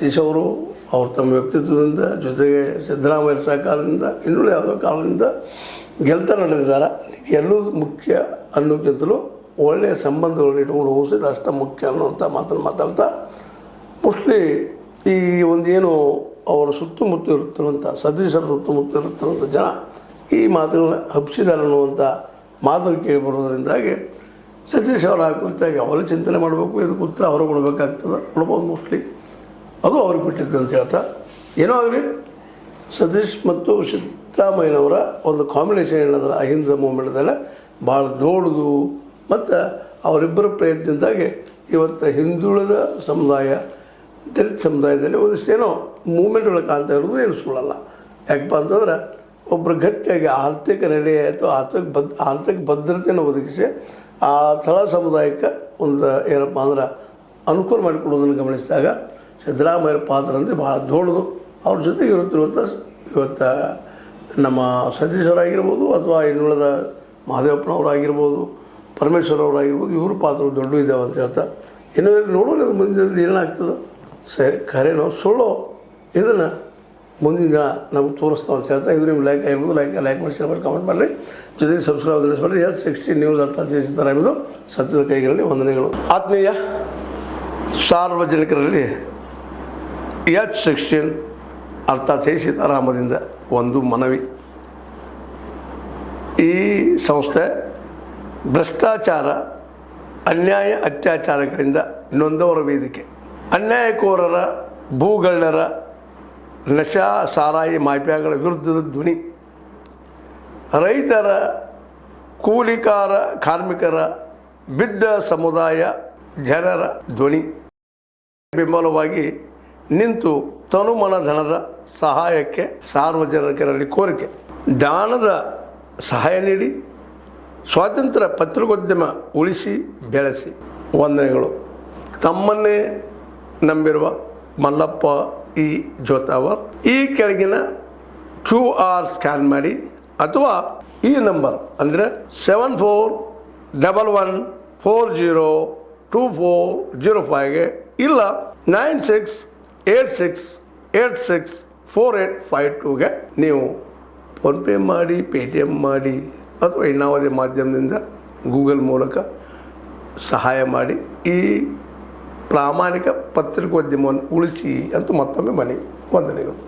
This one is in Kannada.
ಸತೀಶ್ ಅವರು ತಮ್ಮ ವ್ಯಕ್ತಿತ್ವದಿಂದ ಜೊತೆಗೆ ಸಿದ್ದರಾಮಯ್ಯ ಸಹಕಾರದಿಂದ ಇನ್ನುಳಿದ ಯಾವುದೋ ಕಾರಣದಿಂದ ಗೆಲ್ತಾ ನಡೆದಿದ್ದಾರೆ. ಗೆಲ್ಲುವುದು ಮುಖ್ಯ ಅನ್ನೋಕ್ಕಿಂತಲೂ ಒಳ್ಳೆಯ ಸಂಬಂಧಗಳನ್ನ ಇಟ್ಕೊಂಡು ಹೋಗಿಸಿದ ಅಷ್ಟ ಮುಖ್ಯ ಅನ್ನುವಂಥ ಮಾತನ್ನು ಮಾತಾಡ್ತಾ ಮೋಸ್ಟ್ಲಿ ಈ ಒಂದೇನು ಅವರ ಸುತ್ತಮುತ್ತ ಇರುತ್ತಿರುವಂಥ ಸತೀಶರ ಸುತ್ತಮುತ್ತ ಇರುತ್ತಿರುವಂಥ ಜನ ಈ ಮಾತುಗಳನ್ನ ಹಬ್ಬಿಸಿದ್ದಾರೆ ಅನ್ನುವಂಥ ಮಾತನ್ನು ಕೇಳಿ ಬರೋದರಿಂದಾಗಿ ಸತೀಶ್ ಅವರ ಕುರಿತಾಗಿ ಅವರು ಚಿಂತನೆ ಮಾಡಬೇಕು, ಇದಕ್ಕೆ ಉತ್ತರ ಅವರು ಕೊಡಬೇಕಾಗ್ತದೆ, ಕೊಡ್ಬೋದು ಮೋಸ್ಟ್ಲಿ ಅದು ಅವ್ರಿಗೆ ಬಿಟ್ಟಿದ್ದು ಅಂತ ಹೇಳ್ತಾ. ಏನೋ ಆಗಲಿ ಸತೀಶ್ ಮತ್ತು ಸಿದ್ದರಾಮಯ್ಯನವರ ಒಂದು ಕಾಂಬಿನೇಷನ್ ಏನಂದ್ರೆ ಅಹಿಂದ ಮೂಮೆಂಟ್ದಲ್ಲ ಭಾಳ ದೊಡ್ಡದು. ಮತ್ತು ಅವರಿಬ್ಬರ ಪ್ರಯತ್ನದಿಂದಾಗಿ ಇವತ್ತು ಹಿಂದುಳಿದ ಸಮುದಾಯ ದಲಿತ ಸಮುದಾಯದಲ್ಲಿ ಒಂದಿಷ್ಟೇನೋ ಮೂಮೆಂಟ್ಗಳು ಕಾಣ್ತಾ ಇರೋದು ಏನು ಸುಳ್ಳಲ್ಲ. ಯಾಕಪ್ಪ ಅಂತಂದ್ರೆ ಒಬ್ಬರು ಗಟ್ಟಿಯಾಗಿ ಆರ್ಥಿಕ ನೆಲೆ ಅಥವಾ ಆರ್ಥಿಕ ಭದ್ರತೆಯನ್ನು ಒದಗಿಸಿ ಆ ತಳ ಸಮುದಾಯಕ್ಕೆ ಒಂದು ಏನಪ್ಪ ಅಂದ್ರೆ ಅನುಕೂಲ ಮಾಡಿಕೊಡೋದನ್ನು ಗಮನಿಸಿದಾಗ ಸಿದ್ದರಾಮಯ್ಯ ಪಾತ್ರ ಅಂದರೆ ಭಾಳ ದೊಡ್ಡದು. ಅವ್ರ ಜೊತೆಗೆ ಇರುತ್ತಿರುವಂಥ ಇವತ್ತು ನಮ್ಮ ಸತೀಶ್ ಅವರಾಗಿರ್ಬೋದು ಅಥವಾ ಇನ್ನುಳಿದ ಮಹದೇವಪ್ಪನವರಾಗಿರ್ಬೋದು, ಪರಮೇಶ್ವರ್ ಅವರಾಗಿರ್ಬೋದು, ಇವ್ರ ಪಾತ್ರ ದೊಡ್ಡ ಇದ್ದಾವೆ ಅಂತ ಹೇಳ್ತಾ ಇನ್ನು ನೋಡೋದು ಅದು ಮುಂದಿನ ಏನಾಗ್ತದೆ ಸರಿ ಖರೇನೋ ಸುಳ್ಳೋ ಇದನ್ನು ಮುಂದಿನ ದಿನ ನಮ್ಗೆ ತೋರಿಸ್ತಾವೆ ಅಂತ ಹೇಳ್ತಾ ಇದು ನಿಮ್ಮ ಲೈಕ್ ಆಗಿರ್ಬೋದು. ಲೈಕ್ ಮಾಡಿ ಶೇರ್ ಮಾಡಿ ಕಮೆಂಟ್ ಮಾಡಿರಿ, ಜೊತೆಗೆ ಸಬ್ಸ್ಕ್ರೈಬ್ ತಿಳಿಸ್ಬೇಡ್ರಿ. S16 ನ್ಯೂಸ್ ಅರ್ಥ ತಿಳಿಸಿದ್ದಾರೆ ಎಂಬುದು ಸತ್ಯದ ಕೈಗಳಲ್ಲಿ ವಂದನೆಗಳು. ಆತ್ಮೀಯ ಸಾರ್ವಜನಿಕರಲ್ಲಿ H16 ಅರ್ಥಾತ್ ಸೀತಾರಾಮದಿಂದ ಒಂದು ಮನವಿ. ಈ ಸಂಸ್ಥೆ ಭ್ರಷ್ಟಾಚಾರ, ಅನ್ಯಾಯ, ಅತ್ಯಾಚಾರಗಳಿಂದ ನೊಂದವರ ವೇದಿಕೆ, ಅನ್ಯಾಯಕೋರರ, ಭೂಗಳ್ಳರ, ನಶಾ ಸಾರಾಯಿ ಮಾಫಿಯಾಗಳ ವಿರುದ್ಧದ ಧ್ವನಿ, ರೈತರ, ಕೂಲಿಕಾರ, ಕಾರ್ಮಿಕರ, ಬಿದ್ದ ಸಮುದಾಯ ಜನರ ಧ್ವನಿ ಬೆಂಬಲವಾಗಿ ನಿಂತು ತನುಮನ ಧನದ ಸಹಾಯಕ್ಕೆ ಸಾರ್ವಜನಿಕರಲ್ಲಿ ಕೋರಿಕೆ. ದಾನದ ಸಹಾಯ ನೀಡಿ ಸ್ವಾತಂತ್ರ್ಯ ಪತ್ರಿಕೋದ್ಯಮ ಉಳಿಸಿ ಬೆಳೆಸಿ. ವಂದನೆಗಳು. ತಮ್ಮನ್ನೇ ನಂಬಿರುವ ಮಲ್ಲಪ್ಪ ಇ ಜೋತಾವರ್. ಈ ಕೆಳಗಿನ QR ಸ್ಕ್ಯಾನ್ ಮಾಡಿ ಅಥವಾ ಈ ನಂಬರ್ ಅಂದರೆ 7411402405ಗೆ ಇಲ್ಲ 9686864852ಗೆ ನೀವು ಫೋನ್ಪೇ ಮಾಡಿ, Paytm ಮಾಡಿ ಅಥವಾ ಇನ್ನಾವುದೇ ಮಾಧ್ಯಮದಿಂದ ಗೂಗಲ್ ಮೂಲಕ ಸಹಾಯ ಮಾಡಿ ಈ ಪ್ರಾಮಾಣಿಕ ಪತ್ರಿಕೋದ್ಯಮವನ್ನು ಉಳಿಸಿ ಅಂತ ಮತ್ತೊಮ್ಮೆ ಮನವಿ. ವಂದನೆಗಳು.